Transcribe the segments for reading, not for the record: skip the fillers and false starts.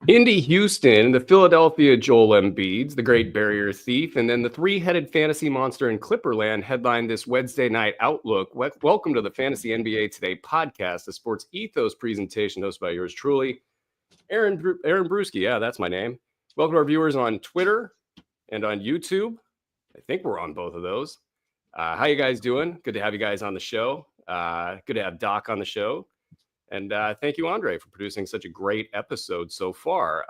Indy Houston, the Philadelphia Joel Embiids, the Great Barrier Thief, and then the three-headed fantasy monster in Clipperland headline this Wednesday night Outlook. Welcome to the Fantasy NBA Today podcast, a sports ethos presentation hosted by yours truly, Aaron Bruski. Yeah, that's my name. Welcome to our viewers on Twitter and on YouTube. I think we're on both of those. How you guys doing? Good to have you guys on the show. Good to have Doc on the show. And thank you, Andre, for producing such a great episode so far.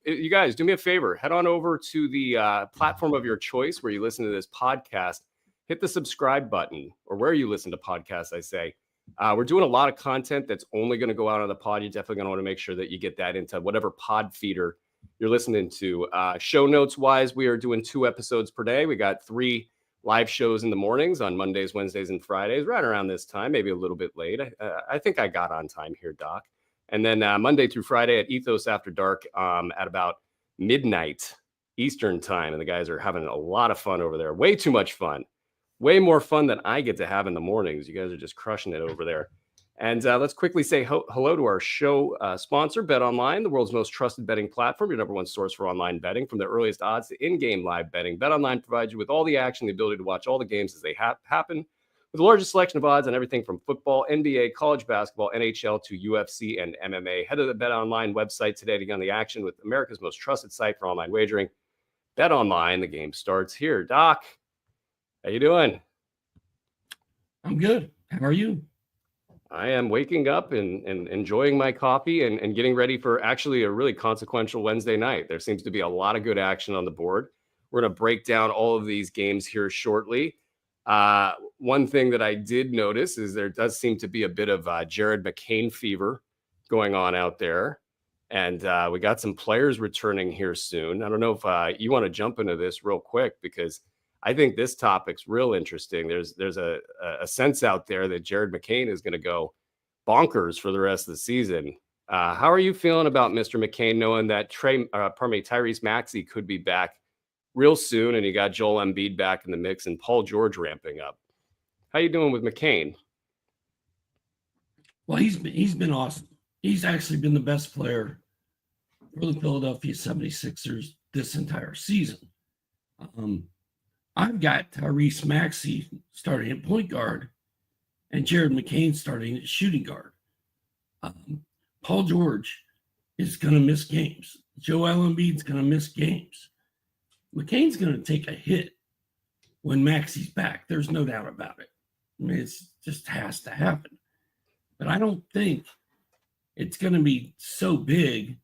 You guys, do me a favor. Head on over to the platform of your choice where you listen to this podcast. Hit the subscribe button, or where you listen to podcasts, I say. We're doing a lot of content that's only going to go out on the pod. You're definitely going to want to make sure that you get that into whatever pod feeder you're listening to. Show notes-wise, we are doing 2 episodes per day. We got 3 live shows in the mornings on Mondays, Wednesdays, and Fridays, right around this time, maybe a little bit late. I think I got on time here, Doc. And then Monday through Friday at Ethos After Dark at about midnight Eastern time. And the guys are having a lot of fun over there. Way too much fun. Way more fun than I get to have in the mornings. You guys are just crushing it over there. And let's quickly say hello to our show sponsor, BetOnline, the world's most trusted betting platform, your number one source for online betting. From the earliest odds to in-game live betting, BetOnline provides you with all the action, the ability to watch all the games as they happen, with the largest selection of odds on everything from football, NBA, college basketball, NHL to UFC and MMA. Head to the BetOnline website today to get on the action with America's most trusted site for online wagering. BetOnline, the game starts here. Doc, how you doing? I'm good. How are you? I am waking up and enjoying my coffee and getting ready for actually a really consequential Wednesday night. There seems to be a lot of good action on the board. We're going to break down all of these games here shortly. One thing that I did notice is there does seem to be a bit of Jared McCain fever going on out there. And we got some players returning here soon. I don't know if you want to jump into this real quick, because I think this topic's real interesting. There's a sense out there that Jared McCain is going to go bonkers for the rest of the season. How are you feeling about Mr. McCain, knowing that Tyrese Maxey could be back real soon, and you got Joel Embiid back in the mix and Paul George ramping up? How you doing with McCain? Well, he's been awesome. He's actually been the best player for the Philadelphia 76ers this entire season. I've got Tyrese Maxey starting at point guard and Jared McCain starting at shooting guard. Paul George is going to miss games. Joel Embiid's going to miss games. McCain's going to take a hit when Maxey's back. There's no doubt about it. I mean, it just has to happen. But I don't think it's going to be so big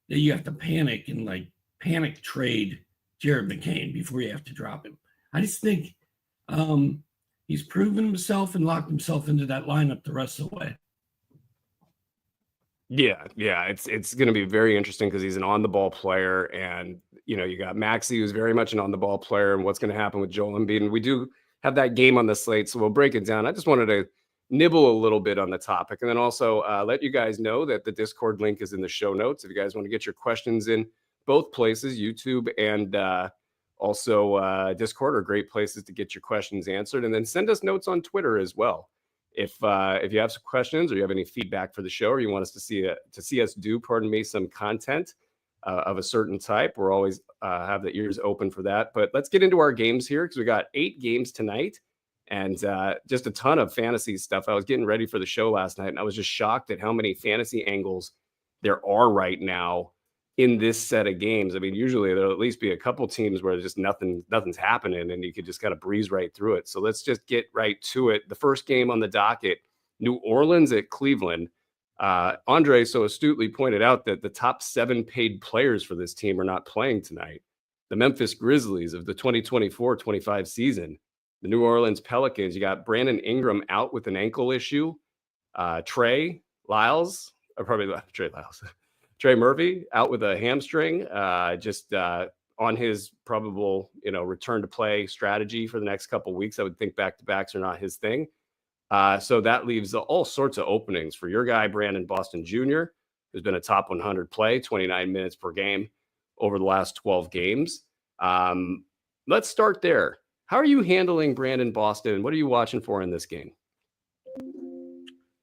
that you have to panic and panic trade Jared McCain before you have to drop him. I just think he's proven himself and locked himself into that lineup the rest of the way. Yeah, it's going to be very interesting because he's an on-the-ball player, and you got Maxey, who's very much an on-the-ball player, and what's going to happen with Joel Embiid. And we do have that game on the slate, so we'll break it down. I just wanted to nibble a little bit on the topic, and then also let you guys know that the Discord link is in the show notes. If you guys want to get your questions in both places, YouTube and also Discord are great places to get your questions answered. And then send us notes on Twitter as well. If you have some questions or you have any feedback for the show, or you want us to see us do, some content of a certain type, we're always have the ears open for that. But let's get into our games here, because we got 8 games tonight and just a ton of fantasy stuff. I was getting ready for the show last night, and I was just shocked at how many fantasy angles there are right now in this set of games. I mean, usually there'll at least be a couple teams where just nothing's happening and you could just kind of breeze right through it. So let's just get right to it. The first game on the docket, New Orleans at Cleveland. Andre so astutely pointed out that the top 7 paid players for this team are not playing tonight. The Memphis Grizzlies of the 2024-25 season. The New Orleans Pelicans, you got Brandon Ingram out with an ankle issue. Trey Murphy out with a hamstring, on his probable, return to play strategy for the next couple of weeks. I would think back-to-backs are not his thing. So that leaves all sorts of openings for your guy, Brandon Boston Jr., who's been a top 100 play, 29 minutes per game over the last 12 games. Let's start there. How are you handling Brandon Boston? What are you watching for in this game?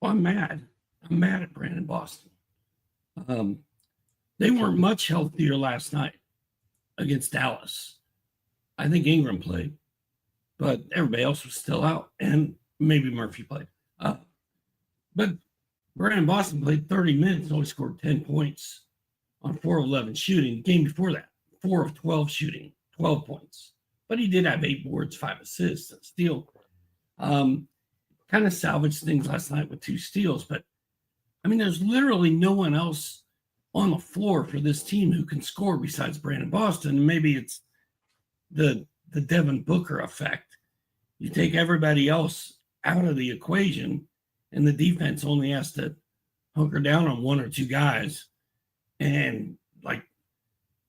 Well, I'm mad. I'm mad at Brandon Boston. They weren't much healthier last night against Dallas. I think Ingram played, but everybody else was still out, and maybe Murphy played. But Brandon Boston played 30 minutes and only scored 10 points on 4 of 11 shooting. The game before that, 4 of 12 shooting, 12 points. But he did have 8 boards, 5 assists, and steal. Kind of salvaged things last night with 2 steals. But, I mean, there's literally no one else on the floor for this team who can score besides Brandon Boston. Maybe it's the Devin Booker effect. You take everybody else out of the equation, and the defense only has to hunker down on 1 or 2 guys and, like,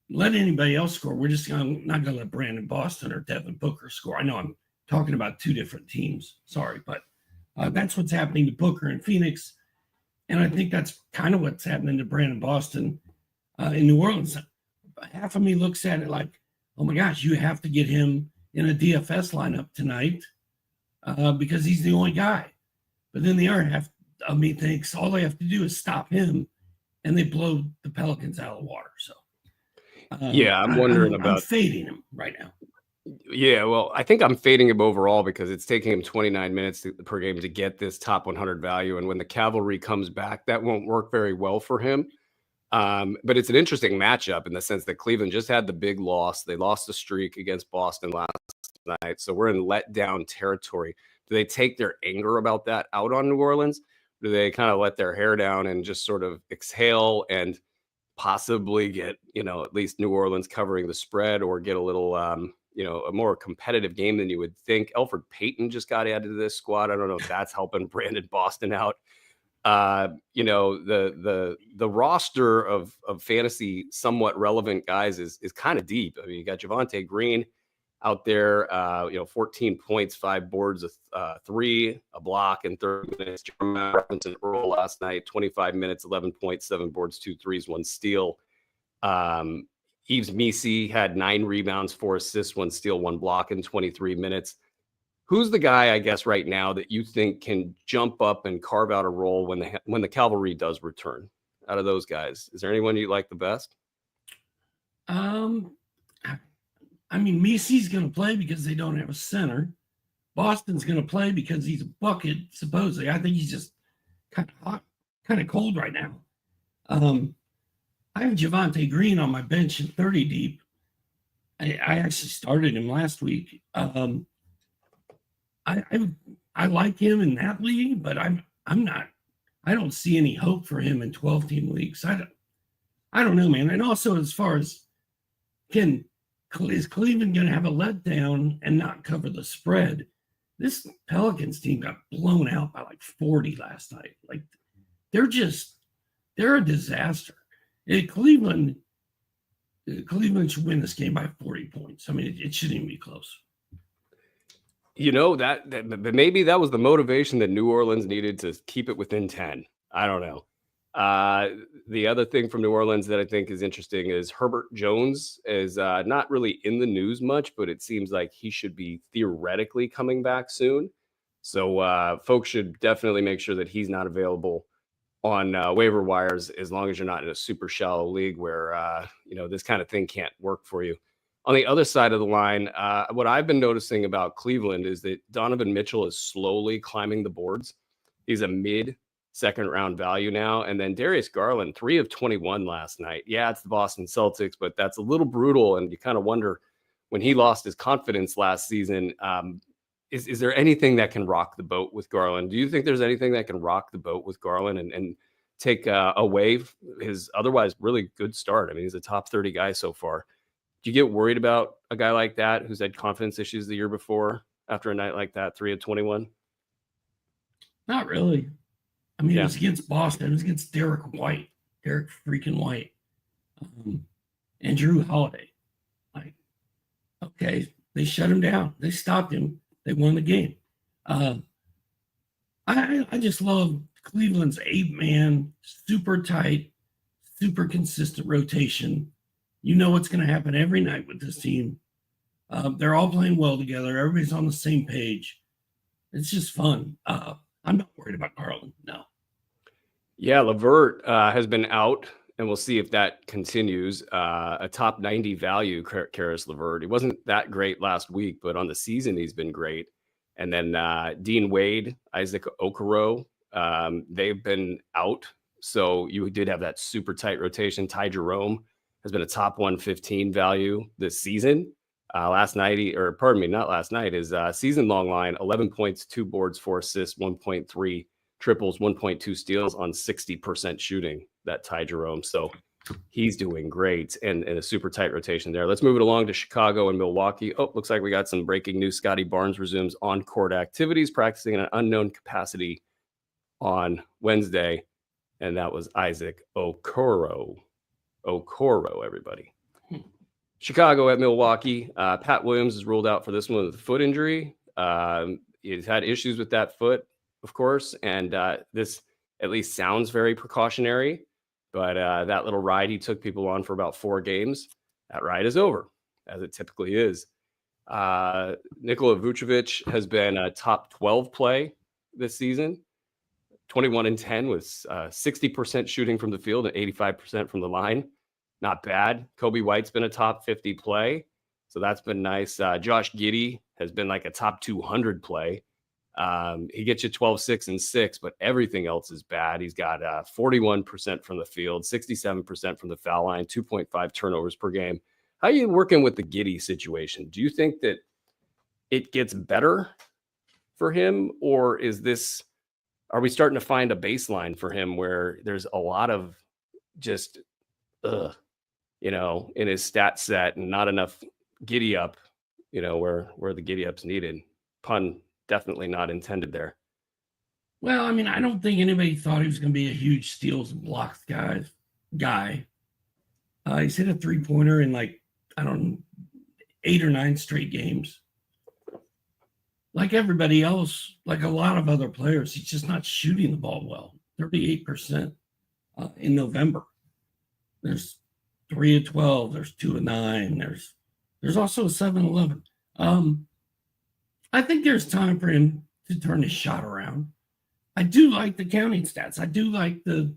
let anybody else score. We're just not going to let Brandon Boston or Devin Booker score. I know I'm talking about 2 different teams. Sorry, but that's what's happening to Booker in Phoenix. And I think that's kind of what's happening to Brandon Boston in New Orleans. Half of me looks at it like, oh my gosh, you have to get him in a DFS lineup tonight because he's the only guy. But then the other half of me thinks all they have to do is stop him, and they blow the Pelicans out of the water. So, I'm wondering I'm fading him right now. Yeah, well, I think I'm fading him overall because it's taking him 29 minutes per game to get this top 100 value. And when the cavalry comes back, that won't work very well for him. But it's an interesting matchup in the sense that Cleveland just had the big loss. They lost a streak against Boston last night. So we're in letdown territory. Do they take their anger about that out on New Orleans? Do they kind of let their hair down and just sort of exhale and possibly get, at least New Orleans covering the spread or get a little, a more competitive game than you would think? Elfrid Payton just got added to this squad. I don't know if that's helping Brandon Boston out. The roster of fantasy somewhat relevant guys is kind of deep. I mean, you got Javonte Green out there, 14 points, 5 boards, 3, a block in 30 minutes. Jeremiah Robinson Earl last night, 25 minutes, 11 points, 7 boards, 2 threes, 1 steal. Yves Missi had 9 rebounds, 4 assists, 1 steal, 1 block in 23 minutes. Who's the guy, I guess, right now that you think can jump up and carve out a role when the cavalry does return? Out of those guys, is there anyone you like the best? I mean, Missi's going to play because they don't have a center. Boston's going to play because he's a bucket, supposedly. I think he's just kind of hot, kind of cold right now. I have Javonte Green on my bench in 30 deep. I actually started him last week. I like him in that league, but I don't see any hope for him in 12-team leagues. I don't know, man. And also, as far as is Cleveland going to have a letdown and not cover the spread? This Pelicans team got blown out by like 40 last night. Like they're a disaster. Cleveland should win this game by 40 points. I mean, it shouldn't even be close. But maybe that was the motivation that New Orleans needed to keep it within 10. I don't know. The other thing from New Orleans that I think is interesting is Herbert Jones is not really in the news much, but it seems like he should be theoretically coming back soon. So folks should definitely make sure that he's not available on waiver wires as long as you're not in a super shallow league where, this kind of thing can't work for you. On the other side of the line, what I've been noticing about Cleveland is that Donovan Mitchell is slowly climbing the boards. He's a mid-second round value now. And then Darius Garland, 3 of 21 last night. Yeah, it's the Boston Celtics, but that's a little brutal. And you kind of wonder, when he lost his confidence last season, is there anything that can rock the boat with Garland? Do you think there's anything that can rock the boat with Garland and take away his otherwise really good start? I mean, he's a top 30 guy so far. Do you get worried about a guy like that who's had confidence issues the year before after a night like that, 3 of 21? Not really. I mean, It was against Boston. It was against Derek freaking White, and Drew Holiday. Like, okay, they shut him down. They stopped him. They won the game. I just love Cleveland's 8-man, super tight, super consistent rotation. You know what's going to happen every night with this team. They're all playing well together. Everybody's on the same page. It's just fun. I'm not worried about Garland. No. Yeah, LeVert has been out and we'll see if that continues. A top 90 value, Karis LeVert. He wasn't that great last week, but on the season, he's been great. And then Dean Wade, Isaac Okoro, they've been out. So you did have that super tight rotation. Ty Jerome has been a top 115 value this season. Not last night, his season long line, 11 points, 2 boards, 4 assists, 1.3 triples, 1.2 steals on 60% shooting, that Ty Jerome. So he's doing great and a super tight rotation there. Let's move it along to Chicago and Milwaukee. Oh, looks like we got some breaking news. Scotty Barnes resumes on-court activities, practicing in an unknown capacity on Wednesday. And that was Isaac Okoro. Everybody. Chicago at Milwaukee. Pat Williams is ruled out for this one with a foot injury. He's had issues with that foot, of course, and this at least sounds very precautionary. But that little ride he took people on for about 4 games, that ride is over, as it typically is. Nikola Vucevic has been a top 12 play this season, 21-10 with 60% shooting from the field and 85% from the line. Not bad. Kobe White's been a top 50 play, so that's been nice. Josh Giddey has been like a top 200 play. He gets you 12, 6, and 6, but everything else is bad. He's got 41% from the field, 67% from the foul line, 2.5 turnovers per game. How are you working with the Giddey situation? Do you think that it gets better for him, or are we starting to find a baseline for him where there's a lot of just, in his stat set and not enough giddy up, where the giddy up's needed? Pun definitely not intended there. Well, I mean, I don't think anybody thought he was going to be a huge steals and blocks guy. He's hit a 3-pointer in 8 or 9 straight games. Like everybody else, like a lot of other players, he's just not shooting the ball well. 38% in November. There's 3 of 12. There's 2 of 9. There's also a 7-11. I think there's time for him to turn his shot around. I do like the counting stats. I do like the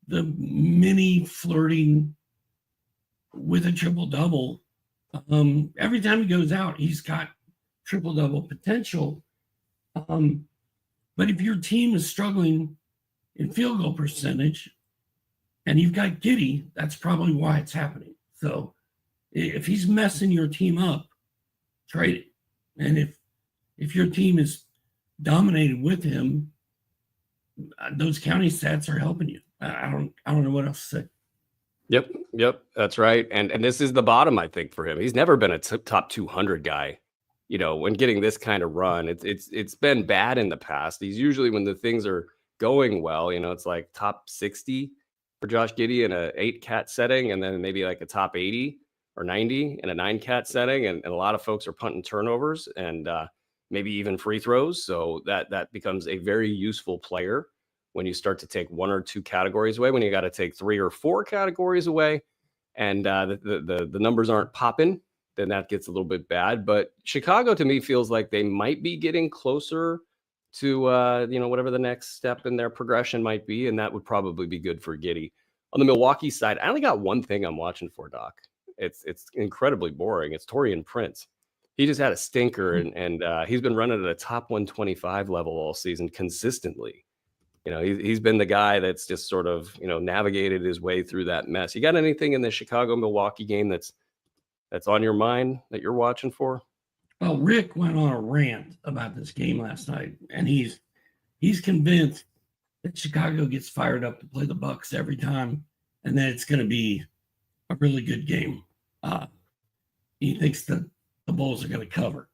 mini flirting with a triple-double. Every time he goes out, he's got triple-double potential. But if your team is struggling in field goal percentage and you've got Giddey, that's probably why it's happening. So if he's messing your team up, trade it. And if your team is dominated with him, those county stats are helping you. I don't know what else to say. Yep, that's right. And this is the bottom, I think, for him. He's never been a top 200 guy. When getting this kind of run, it's been bad in the past. He's usually, when the things are going well, it's like top 60 for Josh Giddey in a 8-cat setting, and then maybe like a top 80 or 90 in a 9-cat setting, and a lot of folks are punting turnovers and maybe even free throws. So that becomes a very useful player when you start to take 1 or 2 categories away. When you got to take 3 or 4 categories away, and the numbers aren't popping, then that gets a little bit bad. But Chicago, to me, feels like they might be getting closer to whatever the next step in their progression might be, and that would probably be good for Giddey. On the Milwaukee side, I only got one thing I'm watching for, Doc. It's incredibly boring. It's Taurean Prince. He just had a stinker, and he's been running at a top 125 level all season consistently. He's been the guy that's just sort of navigated his way through that mess. You got anything in the Chicago-Milwaukee game that's on your mind that you're watching for? Well, Rick went on a rant about this game last night, and he's convinced that Chicago gets fired up to play the Bucks every time, and that it's going to be a really good game. He thinks that the Bulls are going to cover.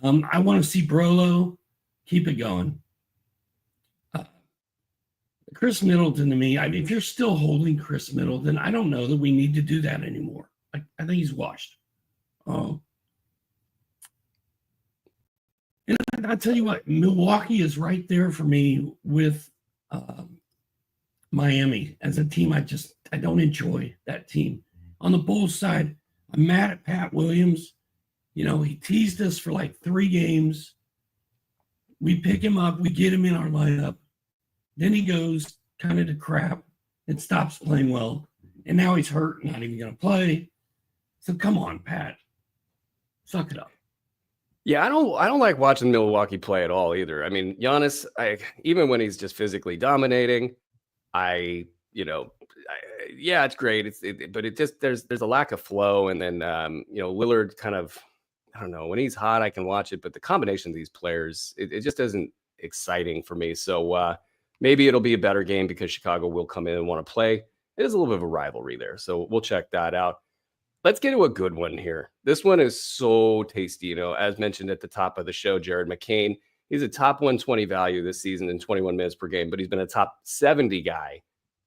I want to see Brolo keep it going. Chris Middleton, to me, if you're still holding Chris Middleton, I don't know that we need to do that anymore. I think he's washed. And I tell you what, Milwaukee is right there for me with Miami as a team. I don't enjoy that team. On the Bulls side, I'm mad at Pat Williams. He teased us for like 3 games. We pick him up. We get him in our lineup. Then he goes kind of to crap. and stops playing well. And now he's hurt, not even going to play. So come on, Pat. Suck it up. Yeah, I don't like watching Milwaukee play at all either. I mean, Giannis, even when he's just physically dominating, yeah, it's great. But it just there's a lack of flow, and then Lillard kind of, I don't know, when he's hot I can watch it, but the combination of these players, it just isn't exciting for me. So maybe it'll be a better game because Chicago will come in and want to play. It is a little bit of a rivalry there, so we'll check that out. Let's get to a good one here. This one is so tasty. As mentioned at the top of the show, Jared McCain, he's a top 120 value this season in 21 minutes per game, but he's been a top 70 guy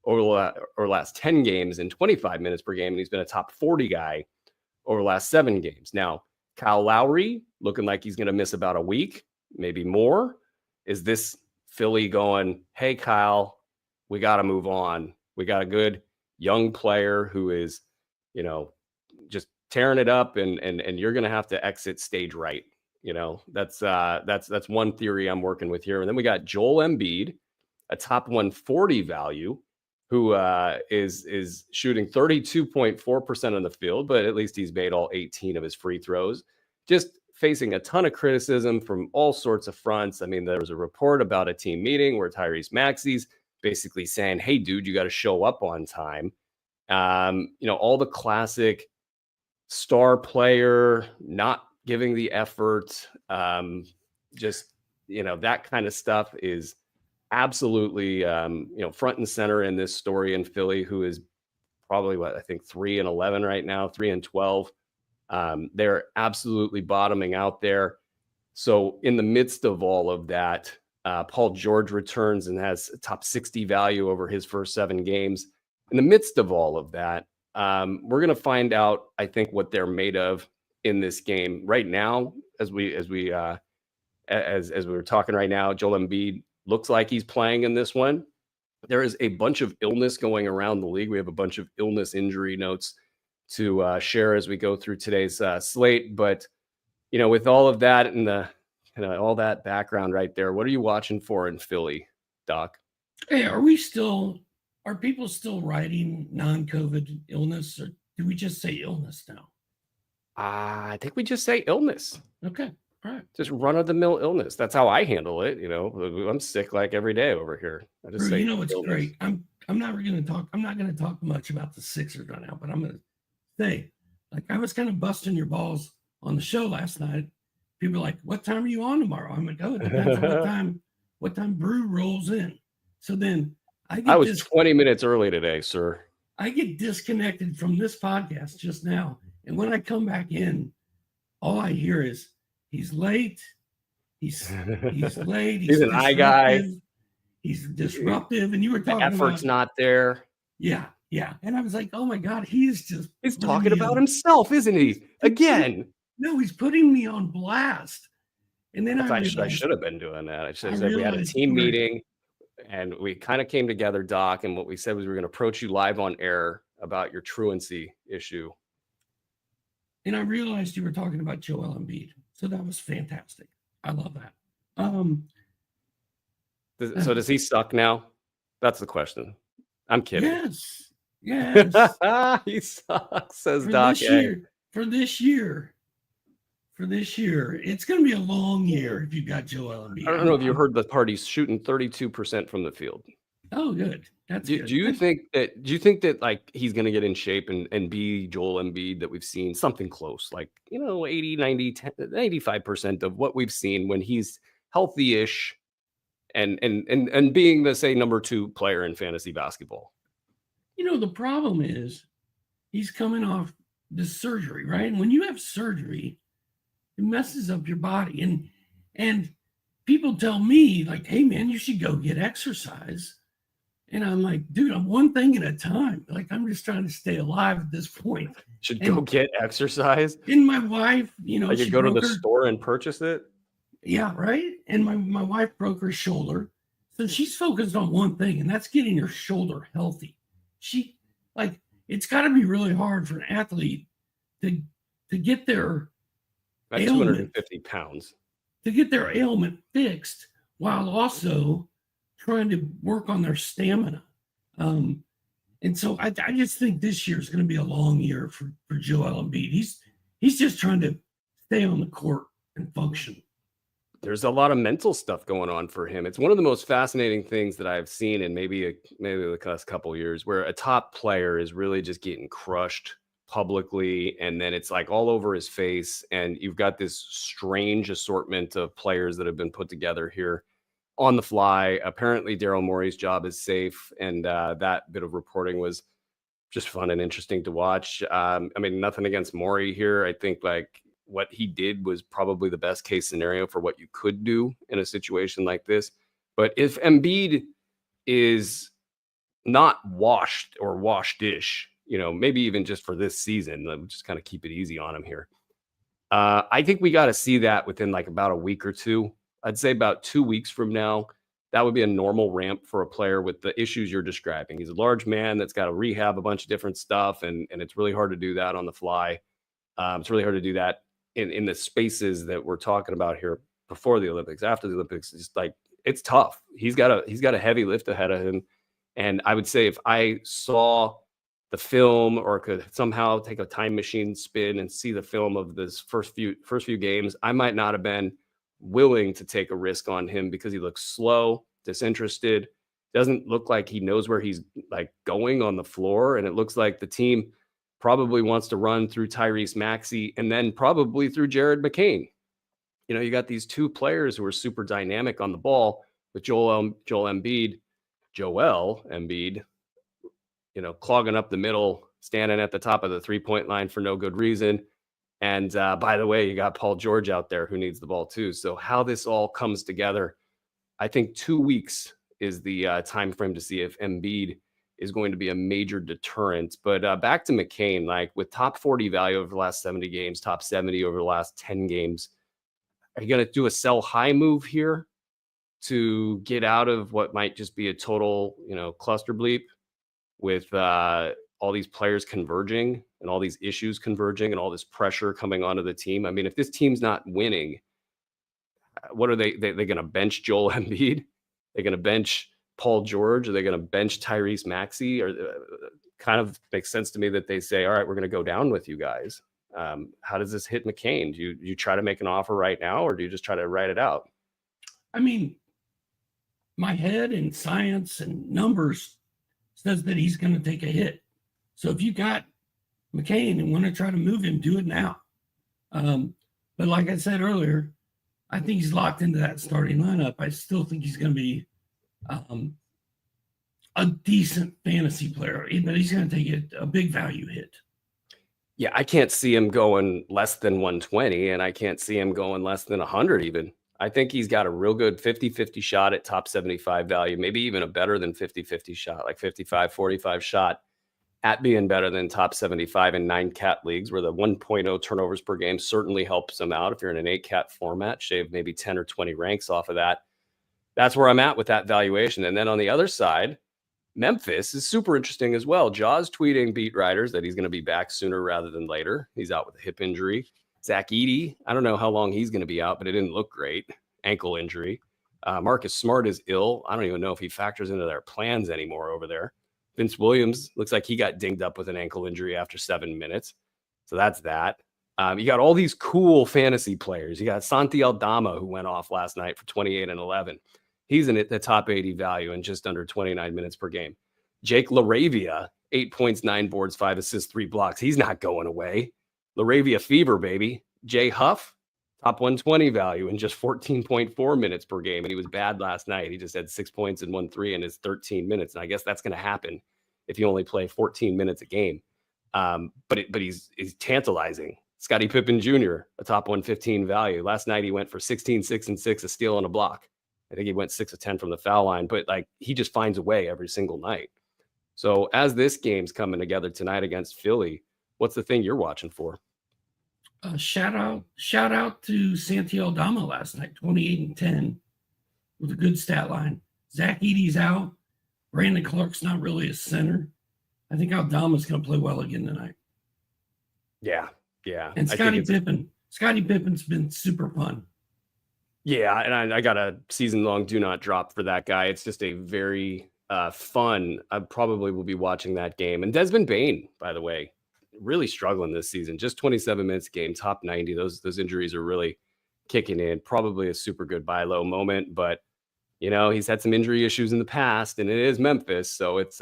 over the last 10 games in 25 minutes per game, and he's been a top 40 guy over the last 7 games. Now, Kyle Lowry looking like he's going to miss about a week, maybe more. Is this Philly going, hey, Kyle, we got to move on. We got a good young player who is, just tearing it up, and you're going to have to exit stage right. That's one theory I'm working with here. And then we got Joel Embiid, a top 140 value, who is shooting 32.4% on the field, but at least he's made all 18 of his free throws. Just facing a ton of criticism from all sorts of fronts. I mean, there was a report about a team meeting where Tyrese Maxey's basically saying, hey, dude, you got to show up on time. All the classic star player not giving the effort, that kind of stuff is absolutely front and center in this story in Philly, who is probably 3-11 right now, 3-12. They're absolutely bottoming out there. So in the midst of all of that, Paul George returns and has a top 60 value over his first 7 games. In the midst of all of that, we're going to find out, I think, what they're made of in this game right now. As we were talking right now, Joel Embiid looks like he's playing in this one. There is a bunch of illness going around the league. We have a bunch of illness injury notes to share as we go through today's slate. But with all of that and all that background right there, what are you watching for in Philly, Doc? Hey, are people still writing non-COVID illness, or do we just say illness now? I think we just say illness. Okay. All right. Just run-of-the-mill illness. That's how I handle it. I'm sick like every day over here. I just say what's illness. Great. I'm not going to talk much about the Sixers right now, but I'm going to say, like, I was kind of busting your balls on the show last night. People are like, what time are you on tomorrow? I'm like, oh, it depends on what time Brew rolls in. So then I was 20 minutes early today, sir. I get disconnected from this podcast just now. And when I come back in, all I hear is he's late. He's late. He's an eye guy. He's disruptive. And you were talking about effort's not there. Yeah. Yeah. And I was like, oh my God, he's talking about himself, isn't he? Again. No, he's putting me on blast. And then I should have been doing that. I should have said we had a team meeting and we kind of came together, Doc. And what we said was we were going to approach you live on air about your truancy issue. And I realized you were talking about Joel Embiid. So that was fantastic. I love that. So does he suck now? That's the question. I'm kidding. Yes. He sucks, says Doc. For this year, it's going to be a long year if you got Joel Embiid. I don't know if you heard the part. He's shooting 32% from the field. Oh, good. Do you think that like he's going to get in shape and be Joel Embiid that we've seen, something close, like 80, 90, 95% of what we've seen when he's healthy-ish and being the, say, number 2 player in fantasy basketball? The problem is he's coming off this surgery, right? And when you have surgery, it messes up your body. And people tell me, like, hey, man, you should go get exercise. And I'm like, dude, I'm one thing at a time. Like, I'm just trying to stay alive at this point. Go get exercise? And my wife, like you go to the store and purchase it? Yeah, right? And my wife broke her shoulder. So she's focused on one thing, and that's getting her shoulder healthy. It's got to be really hard for an athlete to get their That's 250 pounds. To get their ailment fixed while also trying to work on their stamina. And so I just think this year is going to be a long year for Joel Embiid. He's just trying to stay on the court and function. There's a lot of mental stuff going on for him. It's one of the most fascinating things that I've seen in maybe the last couple of years, where a top player is really just getting crushed publicly, and then it's like all over his face. And you've got this strange assortment of players that have been put together here on the fly. Apparently, Daryl Morey's job is safe, and that bit of reporting was just fun and interesting to watch. I mean, nothing against Morey here. I think like what he did was probably the best case scenario for what you could do in a situation like this. But if Embiid is not washed or washed-ish, maybe even just for this season, let's just kind of keep it easy on him here. I think we got to see that within like about a week or two. I'd say about 2 weeks from now, that would be a normal ramp for a player with the issues you're describing. He's a large man that's got to rehab a bunch of different stuff, and it's really hard to do that on the fly. It's really hard to do that in the spaces that we're talking about here before the Olympics. After the Olympics, it's like it's tough. He's got a heavy lift ahead of him, and I would say if I saw the film or could somehow take a time machine spin and see the film of this first few games, I might not have been willing to take a risk on him because he looks slow, disinterested, doesn't look like he knows where he's like going on the floor, and it looks like the team probably wants to run through Tyrese Maxey and then probably through Jared McCain. You got these two players who are super dynamic on the ball with Joel Embiid, clogging up the middle, standing at the top of the 3-point line for no good reason. And by the way, you got Paul George out there who needs the ball too. So how this all comes together, I think 2 weeks is the time frame to see if Embiid is going to be a major deterrent. But back to McCain, like with top 40 value over the last 70 games, top 70 over the last 10 games, are you going to do a sell high move here to get out of what might just be a total, cluster bleep with all these players converging and all these issues converging and all this pressure coming onto the team? I mean, if this team's not winning, what are they going to bench Joel Embiid? They're going to bench Paul George? Are they going to bench Tyrese Maxey? Or kind of makes sense to me that they say, all right, we're going to go down with you guys. How does this hit McCain? Do you try to make an offer right now, or do you just try to write it out? I mean, my head and science and numbers says that he's going to take a hit. So if you got McCain and want to try to move him, do it now. But like I said earlier, I think he's locked into that starting lineup. I still think he's going to be a decent fantasy player, but he's going to take a big value hit. Yeah, I can't see him going less than 120, and I can't see him going less than 100 even. I think he's got a real good 50-50 shot at top 75 value, maybe even a better than 50-50 shot, like 55-45 shot at being better than top 75 in 9-cat leagues, where the 1.0 turnovers per game certainly helps him out. If you're in an 8-cat format, shave maybe 10 or 20 ranks off of that. That's where I'm at with that valuation. And then on the other side, Memphis is super interesting as well. Jaws tweeting beat writers that he's going to be back sooner rather than later. He's out with a hip injury. Zach Edey, I don't know how long he's going to be out, but it didn't look great. Ankle injury. Marcus Smart is ill. I don't even know if he factors into their plans anymore over there. Vince Williams looks like he got dinged up with an ankle injury after 7 minutes. So that's that. You got all these cool fantasy players. You got Santi Aldama, who went off last night for 28 and 11. He's in the top 80 value in just under 29 minutes per game. Jake LaRavia, 8 points, 9 boards, 5 assists, 3 blocks. He's not going away. LaRavia fever, baby. Jay Huff, top 120 value in just 14.4 minutes per game. And he was bad last night. He just had 6 points and 1 3 in his 13 minutes. And I guess that's going to happen if you only play 14 minutes a game. But he's tantalizing. Scottie Pippen Jr., a top 115 value. Last night he went for 16, 6, and 6, a steal and a block. I think he went 6 of 10 from the foul line, but like he just finds a way every single night. So as this game's coming together tonight against Philly, what's the thing you're watching for? Shout out to Santi Aldama last night, 28 and 10 with a good stat line. Zach Edey's out. Brandon Clark's not really a center. I think Aldama's going to play well again tonight. Yeah. And Scottie Pippen's been super fun. Yeah, and I got a season-long do not drop for that guy. It's just a very fun. I probably will be watching that game. And Desmond Bain, by the way, really struggling this season. Just 27 minutes a game, top 90. Those injuries are really kicking in. Probably a super good buy low moment, but he's had some injury issues in the past, and it is Memphis, so it's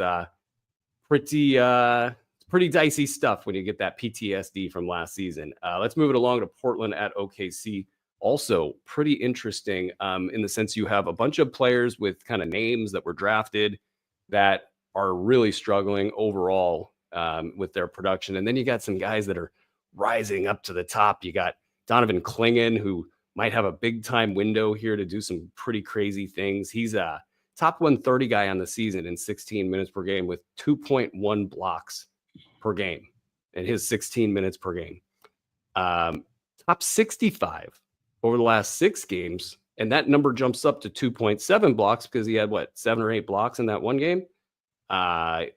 pretty dicey stuff when you get that PTSD from last season. Let's move it along to Portland at OKC. Also pretty interesting in the sense you have a bunch of players with kind of names that were drafted that are really struggling overall with their production. And then you got some guys that are rising up to the top. You got Donovan Clingan, who might have a big time window here to do some pretty crazy things. He's a top 130 guy on the season in 16 minutes per game with 2.1 blocks per game in his 16 minutes per game. Top 65 over the last 6 games. And that number jumps up to 2.7 blocks because he had 7 or 8 blocks in that one game.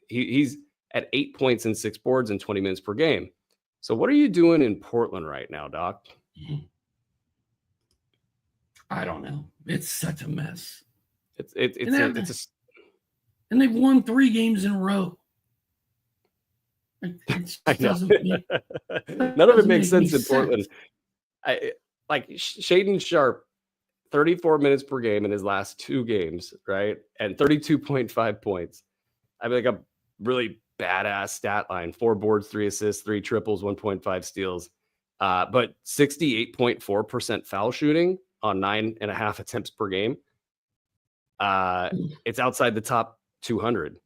He's at 8 points and 6 boards in 20 minutes per game. So what are you doing in Portland right now, Doc? I don't know. It's such a mess. And they've won 3 games in a row. I know. None of it makes sense in Portland. Shaedon Sharpe, 34 minutes per game in his last 2 games, right? And 32.5 points. I mean, like a really badass stat line: 4 boards, 3 assists, 3 triples, 1.5 steals. But 68.4% foul shooting on 9.5 attempts per game. It's outside the top 200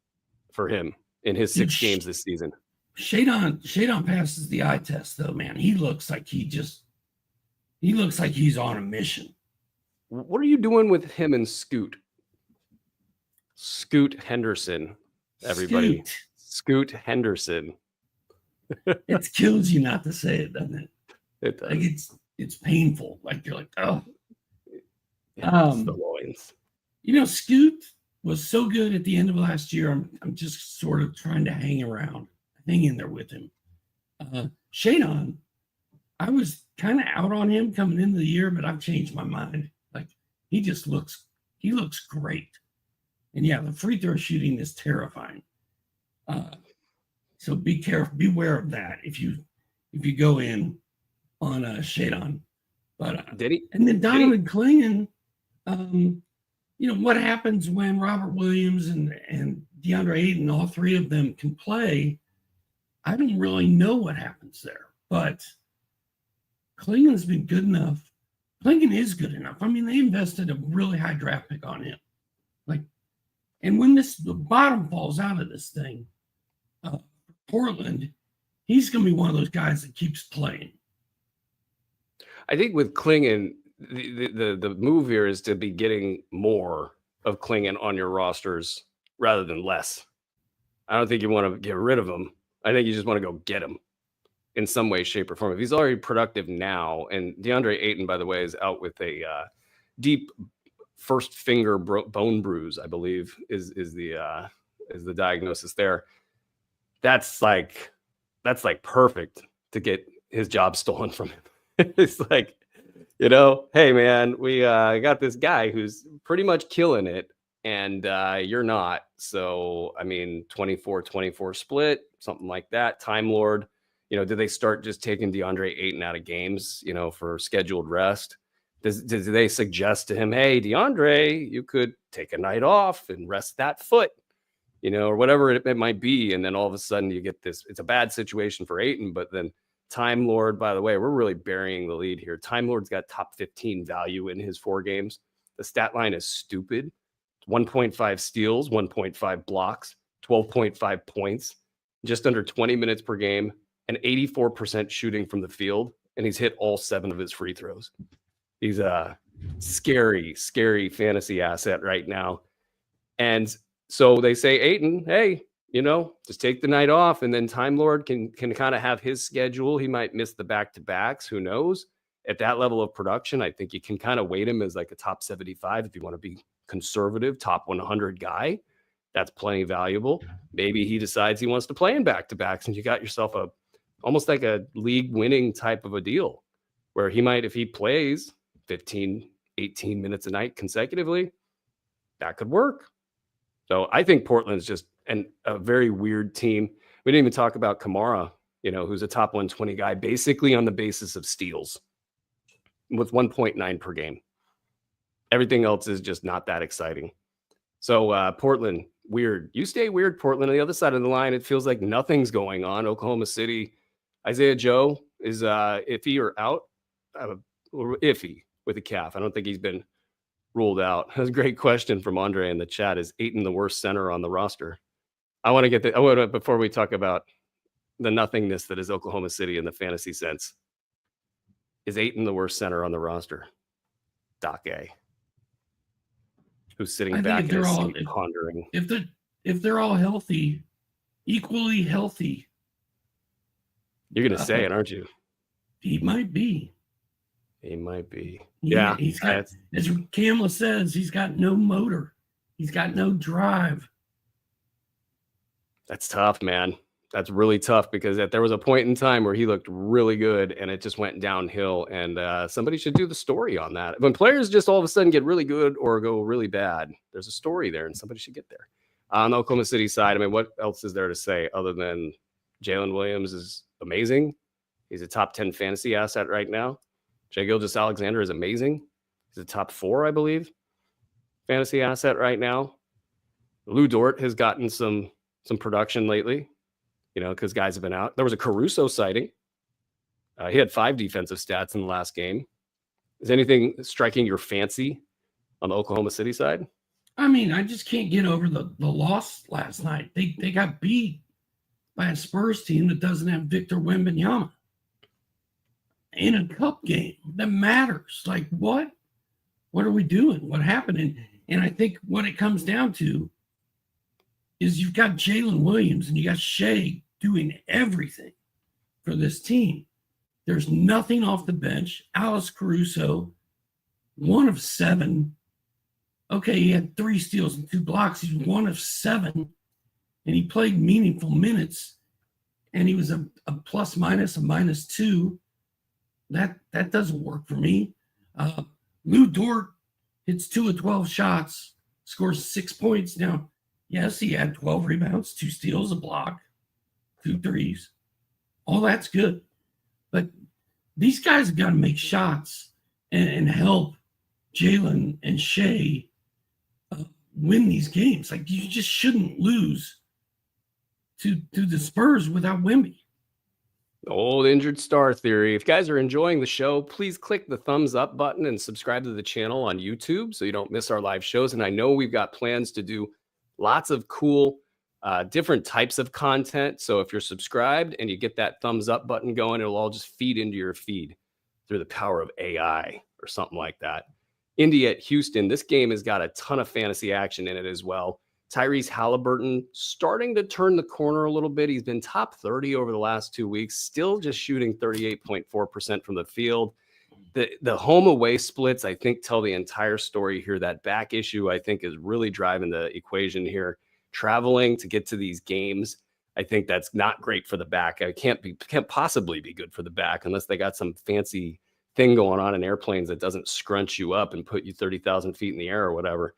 for him in his 6 games this season. Shaedon passes the eye test, though, man. He looks like he's on a mission. What are you doing with him and Scoot? Scoot Henderson, everybody. Scoot Henderson. It kills you not to say it, doesn't it? It does. Like it's painful. Like you're like, oh. The loins. Scoot was so good at the end of last year. I'm just sort of trying to hang in there with him. Shaedon, I was kind of out on him coming into the year, but I've changed my mind. Like he looks great. And yeah, the free throw shooting is terrifying. So be careful, beware of that if you go in on Shaedon. But did he? And then Donovan Clingan, what happens when Robert Williams and DeAndre Ayton, all 3 of them can play? I don't really know what happens there, but Clingan's been good enough. Clingan is good enough. I mean, they invested a really high draft pick on him. And when the bottom falls out of this thing, Portland, he's going to be one of those guys that keeps playing. I think with Clingan, the move here is to be getting more of Clingan on your rosters rather than less. I don't think you want to get rid of him. I think you just want to go get him in some way, shape, or form. If he's already productive now, and DeAndre Ayton, by the way, is out with a deep first finger bone bruise, I believe is the diagnosis there. That's like perfect to get his job stolen from him. It's like, hey man, we got this guy who's pretty much killing it, and you're not. So I mean, 24-24 split, something like that. Time Lord, do they start just taking DeAndre Ayton out of games, for scheduled rest? Do they suggest to him, hey, DeAndre, you could take a night off and rest that foot, or whatever it might be. And then all of a sudden you get this, it's a bad situation for Ayton, but then Time Lord, by the way, we're really burying the lead here. Time Lord's got top 15 value in his 4 games. The stat line is stupid. 1.5 steals, 1.5 blocks, 12.5 points, just under 20 minutes per game, and 84% shooting from the field. And he's hit all 7 of his free throws. He's a scary, scary fantasy asset right now. And so they say, Ayton, hey, just take the night off, and then Time Lord can kind of have his schedule. He might miss the back-to-backs. Who knows? At that level of production, I think you can kind of weight him as like a top 75 if you want to be conservative, top 100 guy. That's plenty valuable. Maybe he decides he wants to play in back-to-backs, and you got yourself almost like a league-winning type of a deal where he might, if he plays 15, 18 minutes a night consecutively, that could work. So I think Portland's just a very weird team. We didn't even talk about Kamara, who's a top 120 guy, basically on the basis of steals with 1.9 per game. Everything else is just not that exciting. So Portland, weird. You stay weird, Portland. On the other side of the line, it feels like nothing's going on. Oklahoma City, Isaiah Joe is iffy or out, or iffy with a calf. I don't think he's been ruled out. That's a great question from Andre in the chat. Is Ayton the worst center on the roster? I want to before we talk about the nothingness that is Oklahoma City in the fantasy sense. Is Ayton the worst center on the roster? Doc A, who's sitting back in his seat pondering. If they're all healthy, equally healthy, you're going to say it, aren't you? He might be. Yeah. He's got, as Kamla says, he's got no motor. He's got no drive. That's tough, man. That's really tough because there was a point in time where he looked really good and it just went downhill. And somebody should do the story on that. When players just all of a sudden get really good or go really bad, there's a story there and somebody should get there. On the Oklahoma City side, I mean, what else is there to say other than Jalen Williams is amazing? He's a top 10 fantasy asset right now. Shai Gilgeous-Alexander is amazing. He's a top 4, I believe, fantasy asset right now. Lou Dort has gotten some production lately, because guys have been out. There was a Caruso sighting. He had 5 defensive stats in the last game. Is anything striking your fancy on the Oklahoma City side? I mean, I just can't get over the loss last night. They got beat by a Spurs team that doesn't have Victor Wembanyama in a cup game that matters. Like, what are we doing? What happened? And I think what it comes down to is you've got Jalen Williams and you got Shai doing everything for this team. There's nothing off the bench. Alex Caruso, 1 of 7. Okay, he had 3 steals and 2 blocks. He's 1 of 7, and he played meaningful minutes. And he was a plus minus, a -2. That doesn't work for me. Lou Dort hits 2 of 12 shots, scores 6 points. Now, yes, he had 12 rebounds, 2 steals, a block, 2 threes. All that's good. But these guys have got to make shots and help Jalen and Shai win these games. Like, you just shouldn't lose to the Spurs without Wemby. The old injured star theory. If you guys are enjoying the show, please click the thumbs up button and subscribe to the channel on YouTube so you don't miss our live shows. And I know we've got plans to do lots of cool different types of content. So if you're subscribed and you get that thumbs up button going, it'll all just feed into your feed through the power of AI or something like that. Indy at Houston. This game has got a ton of fantasy action in it as well. Tyrese Halliburton starting to turn the corner a little bit. He's been top 30 over the last 2 weeks, still just shooting 38.4% from the field. The home away splits, I think, tell the entire story here. That back issue, I think, is really driving the equation here. Traveling to get to these games, I think that's not great for the back. It can't possibly be good for the back unless they got some fancy thing going on in airplanes that doesn't scrunch you up and put you 30,000 feet in the air or whatever.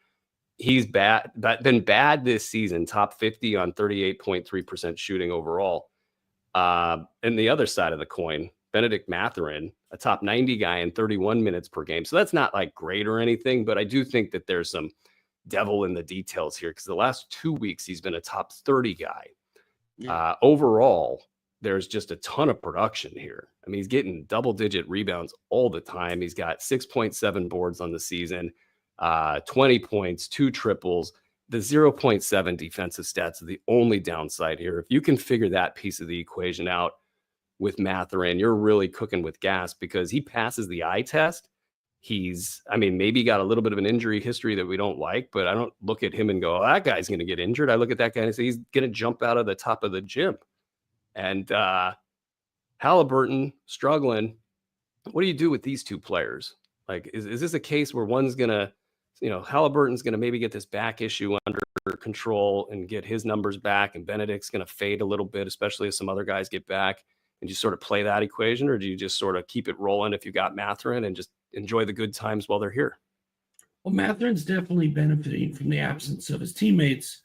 He's been bad this season, top 50 on 38.3% shooting overall. And the other side of the coin, Benedict Mathurin, a top 90 guy in 31 minutes per game. So that's not like great or anything, but I do think that there's some devil in the details here because the last 2 weeks he's been a top 30 guy. Yeah. Overall, there's just a ton of production here. I mean, he's getting double-digit rebounds all the time. He's got 6.7 boards on the season. 20 points, 2 triples. The 0.7 defensive stats are the only downside here. If you can figure that piece of the equation out with Mathurin, you're really cooking with gas because he passes the eye test. Maybe got a little bit of an injury history that we don't like, but I don't look at him and go, oh, that guy's going to get injured. I look at that guy and say he's going to jump out of the top of the gym. And Halliburton struggling. What do you do with these 2 players? Like, is this a case where one's going to, Halliburton's going to maybe get this back issue under control and get his numbers back, and Benedict's going to fade a little bit, especially as some other guys get back, and you sort of play that equation, or do you just sort of keep it rolling if you got Mathurin and just enjoy the good times while they're here? Well, Matherin's definitely benefiting from the absence of his teammates,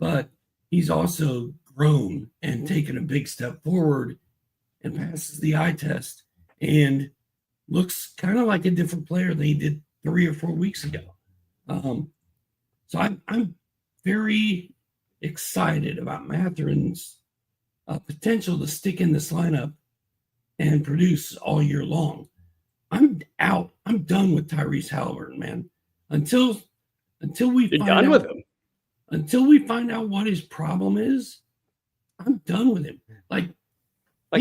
but he's also grown and taken a big step forward and passes the eye test and looks kind of like a different player than he did 3 or 4 weeks ago. So I'm very excited about Matherin's potential to stick in this lineup and produce all year long. I'm out. I'm done with Tyrese Halliburton, man. Until we You're find done out, with him. until we find out what his problem is, I'm done with him. Like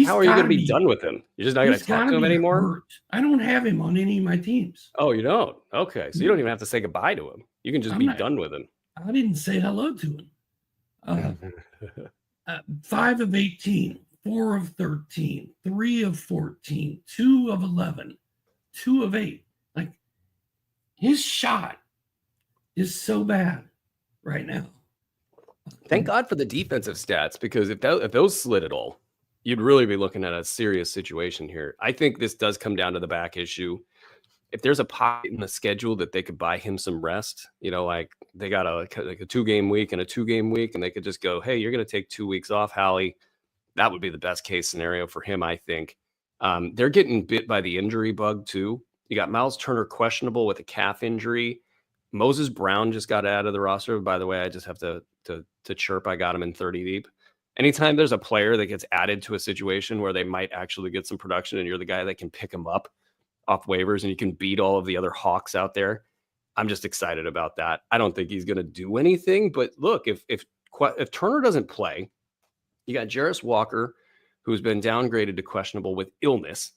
how are you going to be done with him? You're just not going to talk to him anymore? Hurt. I don't have him on any of my teams. Oh, you don't? Okay. So you don't even have to say goodbye to him. You can just be done with him. I didn't say hello to him. 5 of 18, 4 of 13, 3 of 14, 2 of 11, 2 of 8. Like, his shot is so bad right now. Thank God for the defensive stats, because if those slid at all, you'd really be looking at a serious situation here. I think this does come down to the back issue. If there's a pocket in the schedule that they could buy him some rest, like they got a 2-game week and a 2-game week, and they could just go, hey, you're going to take 2 weeks off, Hallie. That would be the best case scenario for him, I think. They're getting bit by the injury bug too. You got Miles Turner questionable with a calf injury. Moses Brown just got out of the roster. By the way, I just have to chirp. I got him in 30 deep. Anytime there's a player that gets added to a situation where they might actually get some production and you're the guy that can pick them up off waivers and you can beat all of the other Hawks out there, I'm just excited about that. I don't think he's going to do anything, but look, if Turner doesn't play, you got Jarris Walker, who's been downgraded to questionable with illness.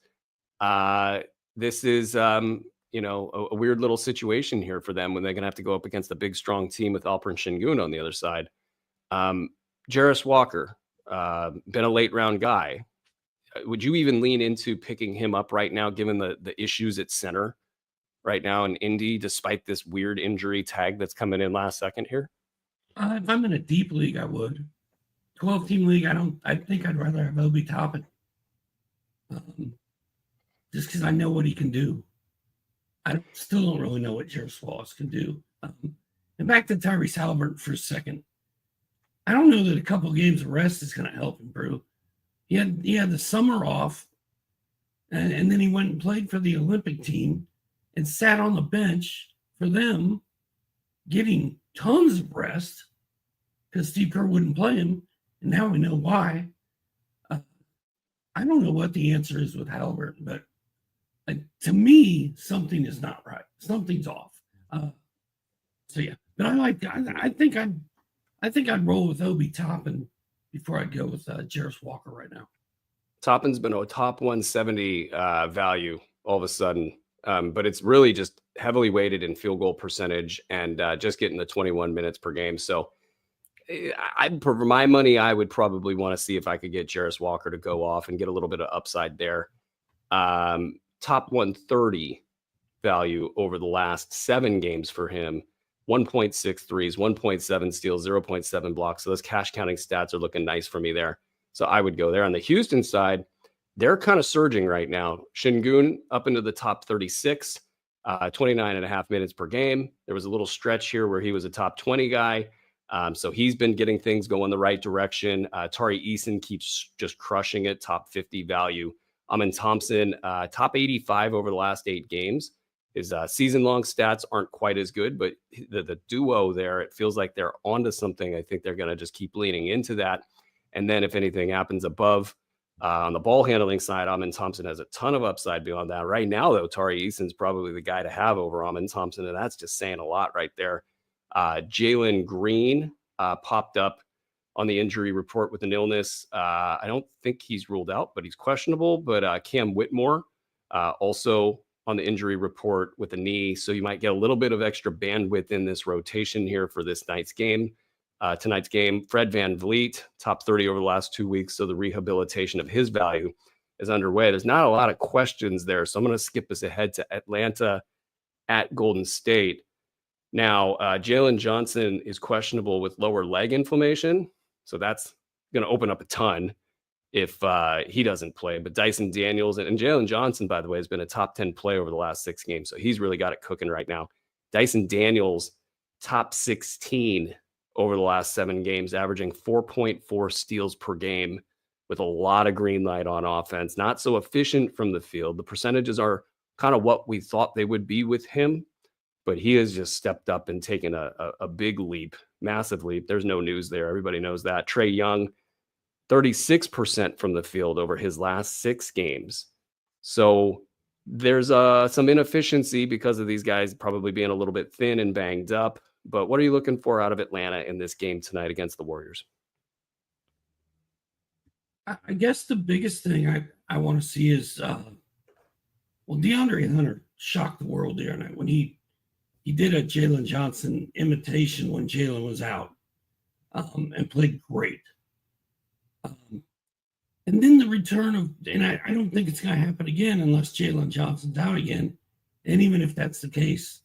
This is, a weird little situation here for them when they're going to have to go up against a big, strong team with Alperen Şengün on the other side. Jarris Walker, been a late round guy. Would you even lean into picking him up right now, given the issues at center right now in Indy, despite this weird injury tag that's coming in last second here? If I'm in a deep league, I would. 12-team league, I think I'd rather have Obi Toppin. Just because I know what he can do. I still don't really know what Jarris Wallace can do. And back to Tyrese Halliburton for a second. I don't know that a couple of games of rest is going to help him, bro. He had the summer off, and then he went and played for the Olympic team and sat on the bench for them, getting tons of rest because Steve Kerr wouldn't play him, and now we know why. I don't know what the answer is with Halliburton, but to me, something is not right. Something's off. So yeah, but I think I'd roll with Obi Toppin before I'd go with Jarris Walker right now. Toppin's been a top 170 value all of a sudden, but it's really just heavily weighted in field goal percentage and just getting the 21 minutes per game. So for my money, I would probably want to see if I could get Jarris Walker to go off and get a little bit of upside there. Top 130 value over the last 7 games for him. 1.6 threes, 1.7 steals, 0.7 blocks. So those cash counting stats are looking nice for me there. So I would go there. On the Houston side, they're kind of surging right now. Şengün up into the top 36, 29 and a half minutes per game. There was a little stretch here where he was a top 20 guy. So he's been getting things going the right direction. Tari Eason keeps just crushing it, top 50 value. Amen Thompson, top 85 over the last 8 games. His season-long stats aren't quite as good, but the duo there, it feels like they're onto something. I think they're going to just keep leaning into that. And then if anything happens above on the ball handling side, Amen Thompson has a ton of upside beyond that. Right now, though, Tari Eason's probably the guy to have over Amen Thompson, and that's just saying a lot right there. Jalen Green popped up on the injury report with an illness. I don't think he's ruled out, but he's questionable. But Cam Whitmore also on the injury report with a knee. So you might get a little bit of extra bandwidth in this rotation here for this tonight's game. Fred VanVleet, top 30 over the last 2 weeks. So the rehabilitation of his value is underway. There's not a lot of questions there. So I'm going to skip us ahead to Atlanta at Golden State. Now, Jalen Johnson is questionable with lower leg inflammation. So that's going to open up a ton if he doesn't play. But Dyson Daniels and Jalen Johnson, by the way, has been a top 10 player over the last 6 games. So he's really got it cooking right now. Dyson Daniels, top 16 over the last 7 games, averaging 4.4 steals per game with a lot of green light on offense. Not so efficient from the field. The percentages are kind of what we thought they would be with him, but he has just stepped up and taken a big leap, massive leap. There's no news there. Everybody knows that. Trae Young, 36% from the field over his last 6 games. So there's some inefficiency because of these guys probably being a little bit thin and banged up. But what are you looking for out of Atlanta in this game tonight against the Warriors? I guess the biggest thing I want to see is, DeAndre Hunter shocked the world the other night when he did a Jalen Johnson imitation when Jalen was out, and played great. And then the return of, and I don't think it's going to happen again unless Jalen Johnson's out again. And even if that's the case,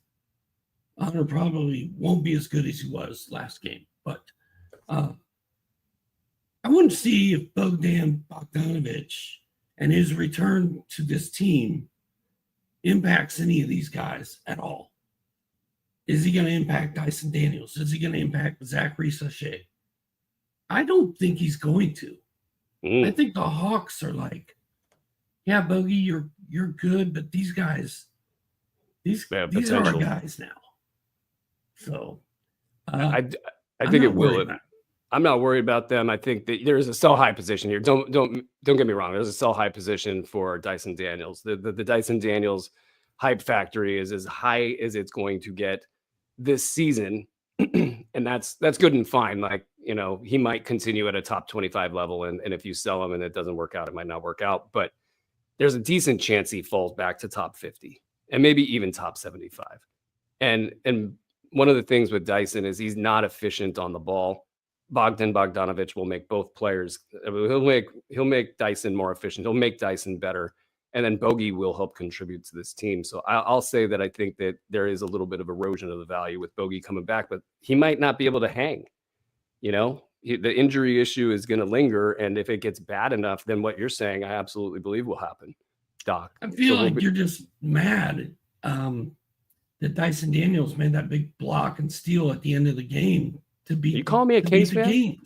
Hunter probably won't be as good as he was last game. But I want to see if Bogdan Bogdanovic and his return to this team impacts any of these guys at all. Is he going to impact Dyson Daniels? Is he going to impact Zachary Sachet? I don't think he's going to. I think the Hawks are like, yeah, Bogey, you're good, but these guys, these are our guys now. So I think it will. I'm not worried about them. I think that there is a sell high position here. Don't get me wrong. There's a sell high position for Dyson Daniels. The Dyson Daniels hype factory is as high as it's going to get this season. And that's good and fine. Like, he might continue at a top 25 level. And if you sell him and it doesn't work out, it might not work out. But there's a decent chance he falls back to top 50 and maybe even top 75. And one of the things with Dyson is he's not efficient on the ball. Bogdan Bogdanovic will make both players. He'll make Dyson more efficient. He'll make Dyson better. And then Bogey will help contribute to this team. So I'll say that I think that there is a little bit of erosion of the value with Bogey coming back, but he might not be able to hang. The injury issue is going to linger. And if it gets bad enough, then what you're saying, I absolutely believe will happen, Doc. I feel like you're just mad that Dyson Daniels made that big block and steal at the end of the game to beat. You call me a Kings fan?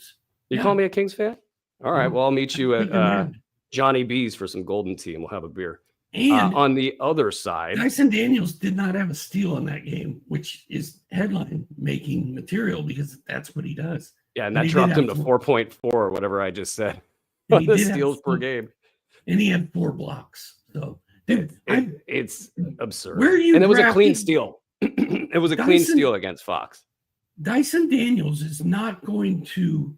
You call me a Kings fan? All right. Well, I'll meet you at Johnny B's for some golden tea and we'll have a beer. And on the other side, Dyson Daniels did not have a steal in that game, which is headline making material because that's what he does. Yeah, and that dropped him to 4.4 or whatever I just said on the steals per game. And he had 4 blocks. So, dude, it's absurd. And it was a clean steal. It was a clean steal against Fox. Dyson Daniels is not going to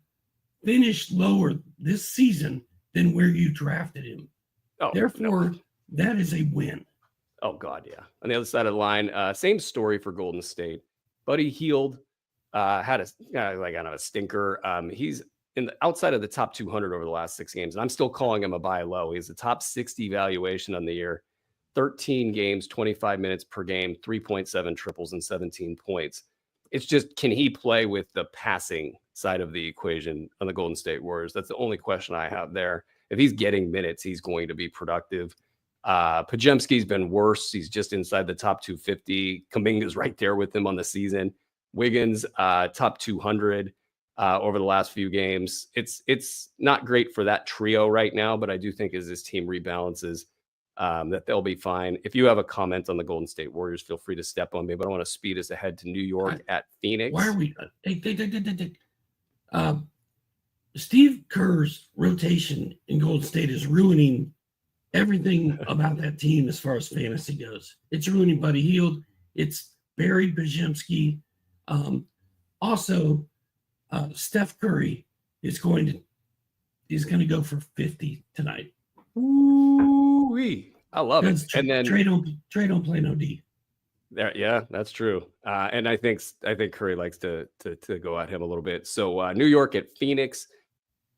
finish lower this season than where you drafted him. Therefore, that is a win. Oh, God, yeah. On the other side of the line, same story for Golden State. Buddy Hield had a stinker. He's outside of the top 200 over the last 6 games, and I'm still calling him a buy low. He's a top 60 valuation on the year. 13 games, 25 minutes per game, 3.7 triples and 17 points. It's just, can he play with the passing side of the equation on the Golden State Warriors? That's the only question I have there. If he's getting minutes, he's going to be productive. Podziemski's been worse. He's just inside the top 250. Kuminga's right there with him on the season. Wiggins, top 200 over the last few games. It's not great for that trio right now, but I do think as this team rebalances, that they'll be fine. If you have a comment on the Golden State Warriors, feel free to step on me, but I want to speed us ahead to New York at Phoenix. Why are we? Steve Kerr's rotation in Golden State is ruining everything about that team as far as fantasy goes. It's ruining Buddy Hield. It's Barry Podziemski. Also, Steph Curry is going to go for 50 tonight. Ooh-wee. I love it. And then Trey don't play no D. There, yeah, that's true. And I think Curry likes to go at him a little bit. So New York at Phoenix.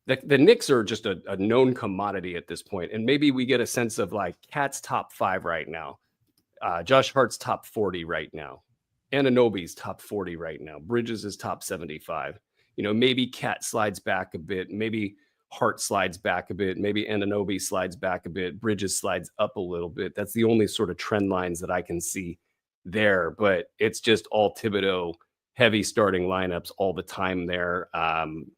The Knicks are just a known commodity at this point, and maybe we get a sense of like Cat's top 5 right now, Josh Hart's top 40 right now, Anunoby's top 40 right now, Bridges is top 75. Maybe Cat slides back a bit, maybe Hart slides back a bit, maybe Anunoby slides back a bit, Bridges slides up a little bit. That's the only sort of trend lines that I can see there, but it's just all Thibodeau heavy starting lineups all the time there.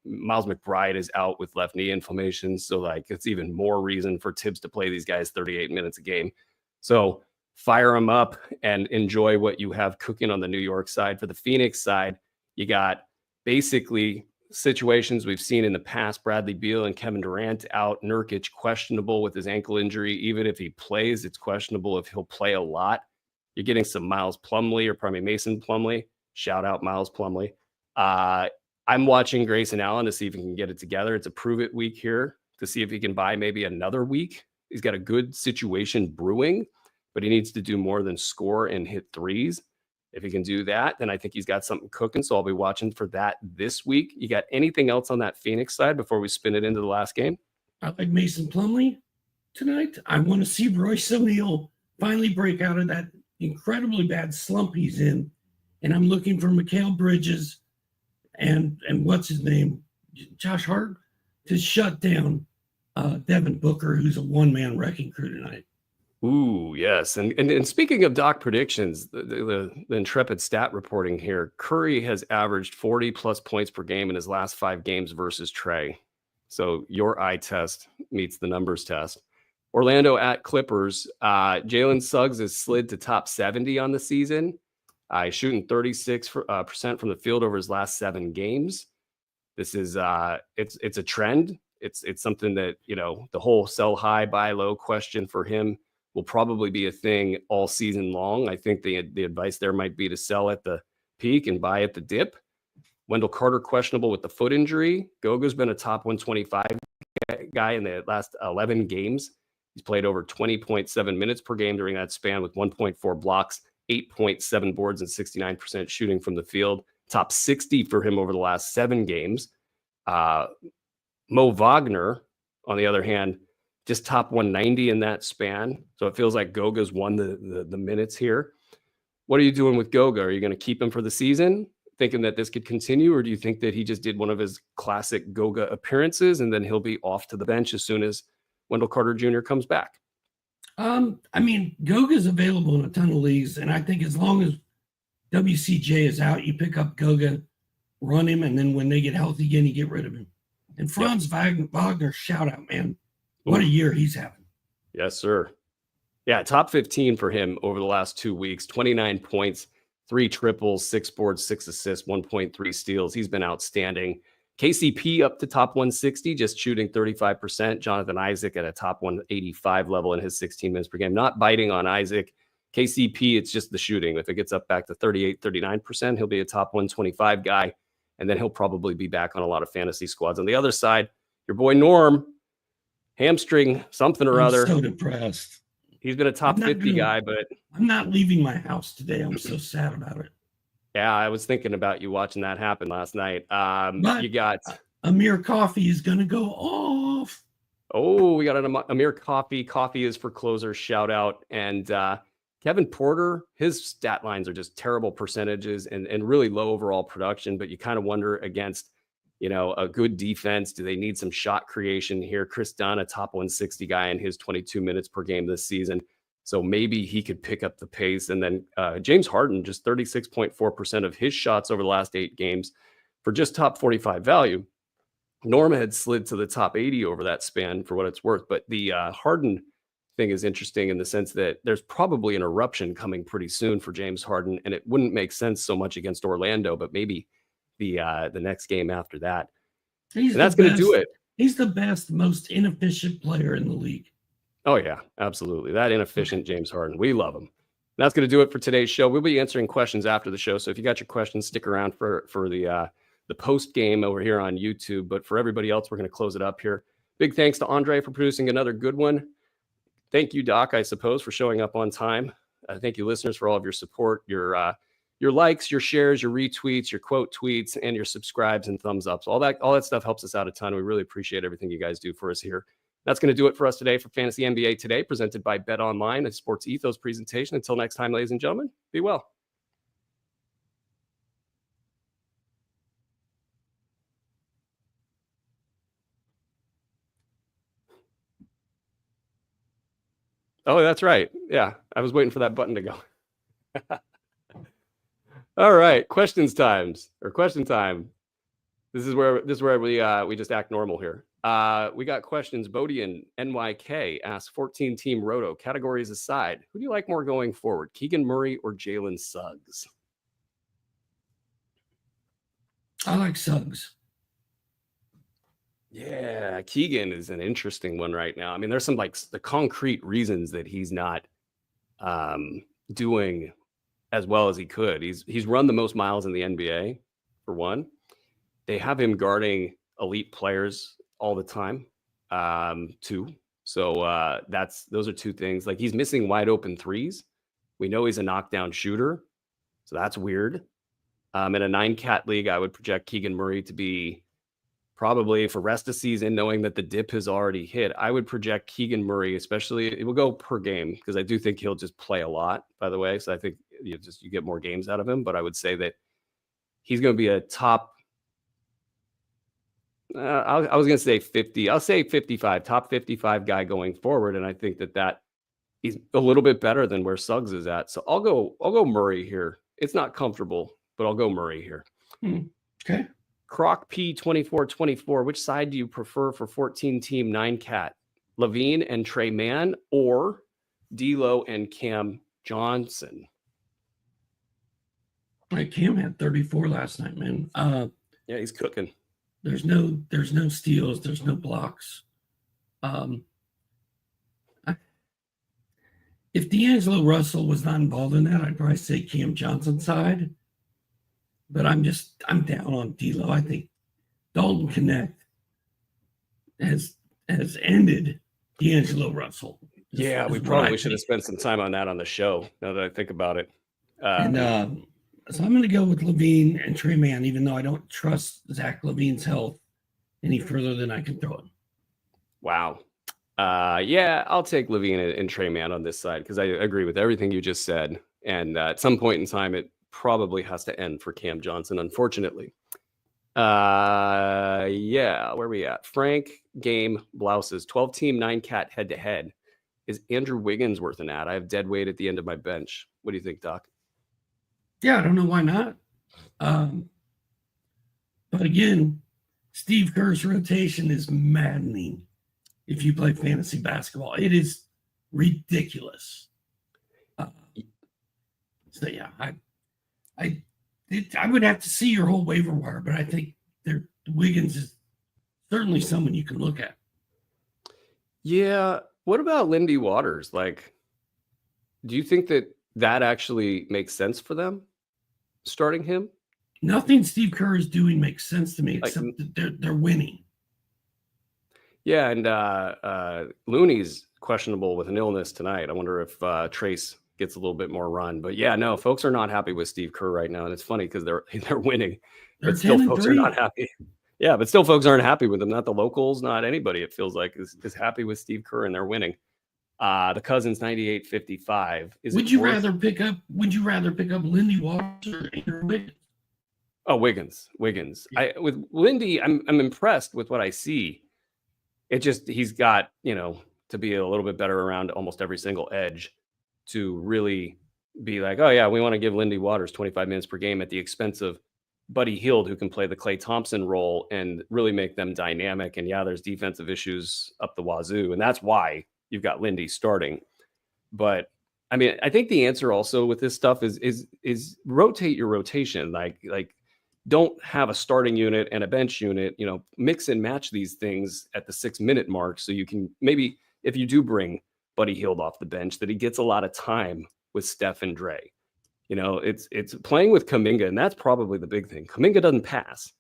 Miles McBride is out with left knee inflammation, so like it's even more reason for Tibbs to play these guys 38 minutes a game. So fire them up and enjoy what you have cooking on the New York side. For the Phoenix side, you got basically situations we've seen in the past. Bradley Beal and Kevin Durant out. Nurkic questionable with his ankle injury. Even if he plays, it's questionable if he'll play a lot. You're getting some Miles Plumlee, or probably Mason Plumlee. Shout out Miles Plumlee. I'm watching Grayson Allen to see if he can get it together. It's a prove it week here to see if he can buy maybe another week. He's got a good situation brewing, but he needs to do more than score and hit threes. If he can do that, then I think he's got something cooking. So I'll be watching for that this week. You got anything else on that Phoenix side before we spin it into the last game? I like Mason Plumlee tonight. I want to see Royce O'Neal finally break out of that incredibly bad slump he's in. And I'm looking for Mikal Bridges and what's his name, Josh Hart, to shut down Devin Booker, who's a one-man wrecking crew tonight. Ooh, yes. And speaking of Doc predictions, the intrepid stat reporting here, Curry has averaged 40-plus points per game in his last 5 games versus Trey. So your eye test meets the numbers test. Orlando at Clippers. Jalen Suggs has slid to top 70 on the season. He's shooting 36% from the field over his last 7 games. This is it's a trend. It's something that, the whole sell high, buy low question for him will probably be a thing all season long. I think the advice there might be to sell at the peak and buy at the dip. Wendell Carter questionable with the foot injury. Goga's been a top 125 guy in the last 11 games. He's played over 20.7 minutes per game during that span with 1.4 blocks, 8.7 boards, and 69% shooting from the field. Top 60 for him over the last 7 games. Mo Wagner, on the other hand, just top 190 in that span. So it feels like Goga's won the minutes here. What are you doing with Goga? Are you going to keep him for the season, thinking that this could continue? Or do you think that he just did one of his classic Goga appearances and then he'll be off to the bench as soon as Wendell Carter Jr. comes back? Goga's available in a ton of leagues. And I think as long as WCJ is out, you pick up Goga, run him, and then when they get healthy again, you get rid of him. And Franz Wagner, shout out, man. What a year he's having. Yes, sir. Yeah, top 15 for him over the last 2 weeks. 29 points, 3 triples, 6 boards, 6 assists, 1.3 steals. He's been outstanding. KCP up to top 160, just shooting 35%. Jonathan Isaac at a top 185 level in his 16 minutes per game. Not biting on Isaac. KCP, it's just the shooting. If it gets up back to 38, 39%, he'll be a top 125 guy. And then he'll probably be back on a lot of fantasy squads. On the other side, your boy Norm, hamstring, something or other. I'm so depressed. He's been a top 50 guy, but I'm not leaving my house today. I'm so sad about it. Yeah, I was thinking about you watching that happen last night. But you got Amir Coffee is going to go off. Oh, we got an Amir Coffee. Coffee is for closers. Shout out. And Kevin Porter, his stat lines are just terrible percentages and really low overall production. But you kind of wonder against, a good defense. Do they need some shot creation here? Chris Dunn, a top 160 guy in his 22 minutes per game this season. So maybe he could pick up the pace. And then James Harden, just 36.4% of his shots over the last 8 games for just top 45 value. Norma had slid to the top 80 over that span for what it's worth. But the Harden thing is interesting in the sense that there's probably an eruption coming pretty soon for James Harden. And it wouldn't make sense so much against Orlando, but maybe the next game after that. And that's going to do it. He's the best, most inefficient player in the league. Oh, yeah, absolutely. That inefficient James Harden. We love him. That's going to do it for today's show. We'll be answering questions after the show. So if you got your questions, stick around for the post game over here on YouTube. But for everybody else, we're going to close it up here. Big thanks to Andre for producing another good one. Thank you, Doc, I suppose, for showing up on time. Thank you, listeners, for all of your support, your likes, your shares, your retweets, your quote tweets, and your subscribes and thumbs ups. All that stuff helps us out a ton. We really appreciate everything you guys do for us here. That's going to do it for us today for Fantasy NBA Today, presented by Bet Online, a Sports Ethos presentation. Until next time, ladies and gentlemen, be well. Oh, that's right. Yeah, I was waiting for that button to go. All right, question time. This is where we just act normal here. We got questions. Bodian NYK asks 14 team roto categories aside, who do you like more going forward, Keegan Murray or Jalen Suggs? I like Suggs. Yeah, Keegan is an interesting one right now. I mean, there's some like the concrete reasons that he's not doing as well as he could. He's run the most miles in the NBA, for one. They have him guarding elite players all the time, too. So those are two things. Like, he's missing wide open threes. We know he's a knockdown shooter, so that's weird. In a 9-cat league, I would project Keegan Murray to be probably for rest of season, knowing that the dip has already hit. I would project Keegan Murray, especially, it will go per game because I do think he'll just play a lot, by the way. So I think you get more games out of him. But I would say that he's going to be a top. I was going to say 50. I'll say 55, top 55 guy going forward. And I think that he's a little bit better than where Suggs is at. So I'll go Murray here. It's not comfortable, but I'll go Murray here. Okay. Croc P2424, which side do you prefer for 14 team 9-cat? Levine and Trey Mann or D'Lo and Cam Johnson? Like, Cam had 34 last night, man. Yeah, he's cooking. There's no steals, there's no blocks. If D'Angelo Russell was not involved in that, I'd probably say Cam Johnson's side. But I'm down on D'Lo. I think Dalton Connect has ended D'Angelo Russell. Yeah, we probably should have spent some time on that on the show, now that I think about it. So I'm going to go with Levine and Trey Mann, even though I don't trust Zach Levine's health any further than I can throw him. Wow. Yeah, I'll take Levine and Trey Mann on this side because I agree with everything you just said. And at some point in time, it probably has to end for Cam Johnson, unfortunately. Yeah, where are we at? Frank Game Blouses, 12-team 9-cat head-to-head. Is Andrew Wiggins worth an ad? I have dead weight at the end of my bench. What do you think, Doc? Yeah, I don't know why not. But again, Steve Kerr's rotation is maddening if you play fantasy basketball. It is ridiculous. So yeah, I would have to see your whole waiver wire, but I think Wiggins is certainly someone you can look at. Yeah. What about Lindy Waters? Like, do you think that actually makes sense for them, starting him? Nothing Steve Kerr is doing makes sense to me, except that they're winning. Yeah, and Looney's questionable with an illness tonight. I wonder if Trace gets a little bit more run. But yeah, no, folks are not happy with Steve Kerr right now, and it's funny because they're winning, but still folks are not happy. Yeah, but still folks aren't happy with him. Not the locals, not anybody. It feels like is happy with Steve Kerr, and they're winning. The Cousins 98-55. Would you rather pick up Lindy Waters or Andrew Wiggins? Oh, Wiggins. Yeah. With Lindy, I'm impressed with what I see. It just, he's got, to be a little bit better around almost every single edge to really be like, oh yeah, we want to give Lindy Waters 25 minutes per game at the expense of Buddy Hield, who can play the Klay Thompson role and really make them dynamic. And yeah, there's defensive issues up the wazoo, and that's why you've got Lindy starting. But I mean, I think the answer also with this stuff is rotate your rotation. Like don't have a starting unit and a bench unit, mix and match these things at the 6-minute mark. So you can maybe, if you do bring Buddy Hield off the bench, that he gets a lot of time with Steph and Dre. It's playing with Kuminga, and that's probably the big thing. Kuminga doesn't pass.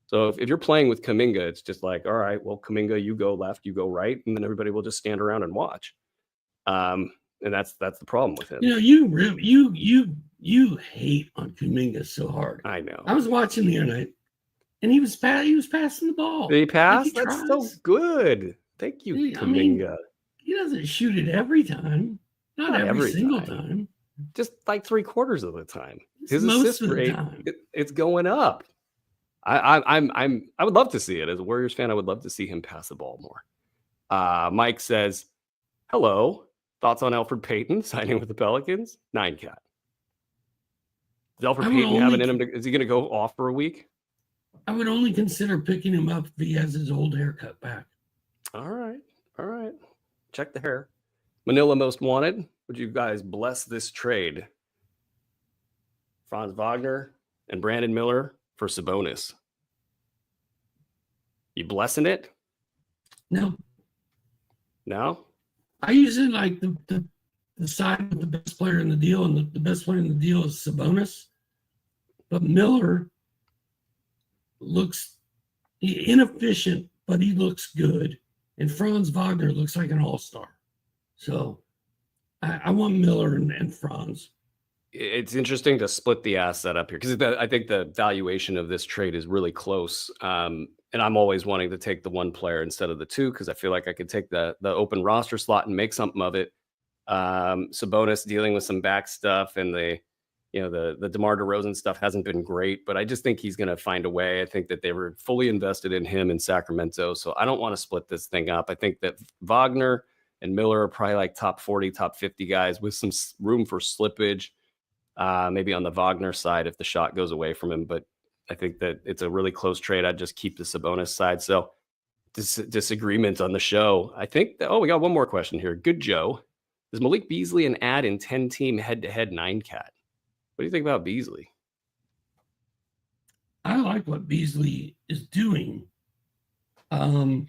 So if you're playing with Kuminga, it's just like, all right, well, Kuminga, you go left, you go right, and then everybody will just stand around and watch. And that's the problem with him. You hate on Kuminga so hard. I know. I was watching the other night, and he was passing the ball. Did he pass? That's so good. Thank you, Kuminga. I mean, he doesn't shoot it every time. Not every single time. Just like 3/4 of the time. His assist rate, it's going up. I would love to see it. As a Warriors fan, I would love to see him pass the ball more. Mike says, hello. Thoughts on Elfrid Payton signing with the Pelicans? 9-cat. Is Elfrid Payton having in him? Is he going to go off for a week? I would only consider picking him up if he has his old haircut back. All right. Check the hair. Manila Most Wanted. Would you guys bless this trade? Franz Wagner and Brandon Miller for Sabonis. You blessing it? No. No? I usually like the side with the best player in the deal, and the best player in the deal is Sabonis. But Miller looks inefficient, but he looks good. And Franz Wagner looks like an all-star. So I want Miller and Franz. It's interesting to split the asset up here because I think the valuation of this trade is really close. And I'm always wanting to take the one player instead of the two because I feel like I could take the open roster slot and make something of it. Sabonis dealing with some back stuff and the DeMar DeRozan stuff hasn't been great, but I just think he's going to find a way. I think that they were fully invested in him in Sacramento, so I don't want to split this thing up. I think that Wagner and Miller are probably like top 40, top 50 guys with some room for slippage, maybe on the Wagner side if the shot goes away from him, but I think that it's a really close trade. I'd just keep the Sabonis side. So disagreement on the show. I think that, we got one more question here. Good Joe. Is Malik Beasley an add in 10-team head-to-head 9-cat? What do you think about Beasley? I like what Beasley is doing. I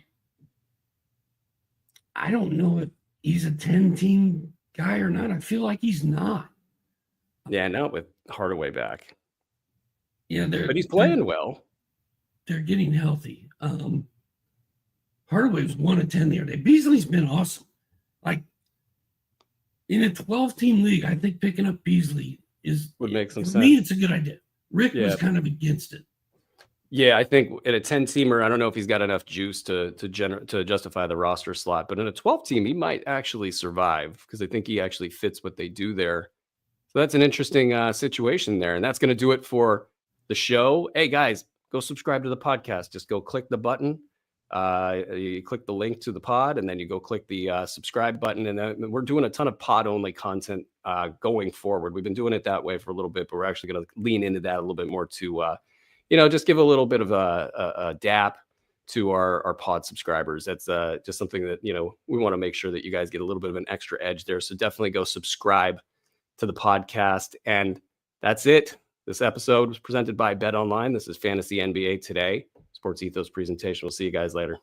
don't know if he's a 10-team guy or not. I feel like he's not. Yeah, not with Hardaway back. Yeah, but he's playing well. They're getting healthy. Hardaway was 1 of 10 the other day. Beasley's been awesome. Like in a 12-team league, I think picking up Beasley would make some sense. For me, it's a good idea. Rick was kind of against it. Yeah, I think in a 10-teamer, I don't know if he's got enough juice to justify the roster slot, but in a 12-team, he might actually survive because I think he actually fits what they do there. So that's an interesting situation there, and that's going to do it for the show. Hey guys, go subscribe to the podcast. Just go click the button. You click the link to the pod, and then you go click the subscribe button. And we're doing a ton of pod-only content going forward. We've been doing it that way for a little bit, but we're actually going to lean into that a little bit more to, just give a little bit of a dap to our pod subscribers. That's just something that, we want to make sure that you guys get a little bit of an extra edge there. So definitely go subscribe to the podcast. And that's it. This episode was presented by Bet Online. This is Fantasy NBA Today, Sports Ethos presentation. We'll see you guys later.